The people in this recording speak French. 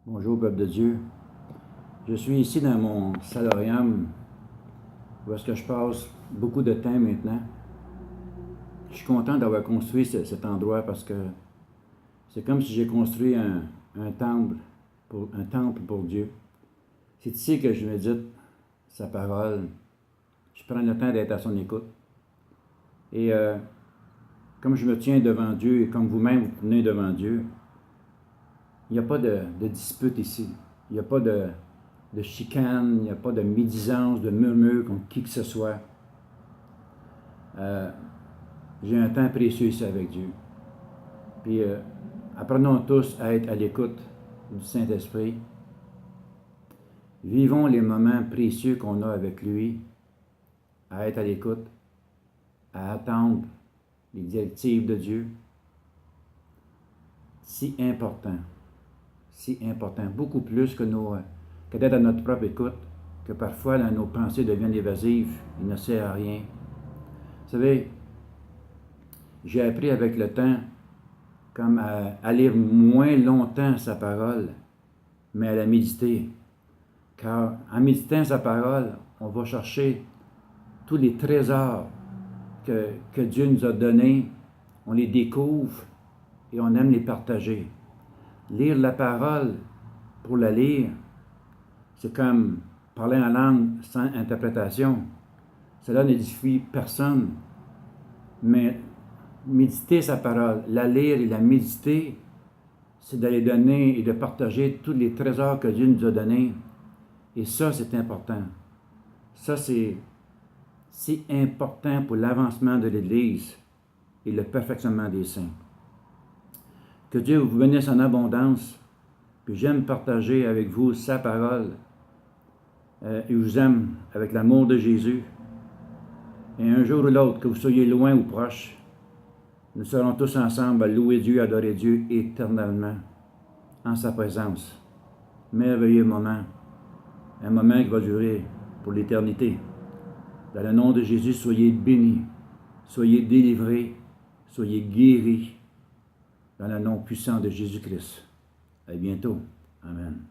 Bonjour, peuple de Dieu. Je suis ici dans mon salarium où est-ce que je passe beaucoup de temps maintenant. Je suis content d'avoir construit cet endroit parce que c'est comme si j'ai construit un temple pour Dieu. C'est ici que je médite sa parole. Je prends le temps d'être à son écoute. Et comme je me tiens devant Dieu et comme vous-même vous tenez devant Dieu, il n'y a pas de dispute ici. Il n'y a pas de chicane, il n'y a pas de médisance, de murmure contre qui que ce soit. J'ai un temps précieux ici avec Dieu. Puis apprenons tous à être à l'écoute du Saint-Esprit. Vivons les moments précieux qu'on a avec lui, à être à l'écoute, à attendre les directives de Dieu. Si important, beaucoup plus que d'être à notre propre écoute, que parfois là, nos pensées deviennent évasives, il ne sert à rien. Vous savez, j'ai appris avec le temps comme à lire moins longtemps sa parole, mais à la méditer. Car en méditant sa parole, on va chercher tous les trésors que Dieu nous a donnés, on les découvre et on aime les partager. Lire la parole pour la lire, c'est comme parler en langue sans interprétation. Cela n'édifie personne. Mais méditer sa parole, la lire et la méditer, c'est d'aller donner et de partager tous les trésors que Dieu nous a donnés. Et ça, c'est important. Ça, c'est si important pour l'avancement de l'Église et le perfectionnement des saints. Que Dieu vous bénisse en abondance. Puis j'aime partager avec vous sa parole. Et je vous aime avec l'amour de Jésus. Et un jour ou l'autre, que vous soyez loin ou proche, nous serons tous ensemble à louer Dieu, adorer Dieu éternellement en sa présence. Merveilleux moment. Un moment qui va durer pour l'éternité. Dans le nom de Jésus, soyez bénis, soyez délivrés, soyez guéris dans le nom puissant de Jésus-Christ. À bientôt. Amen.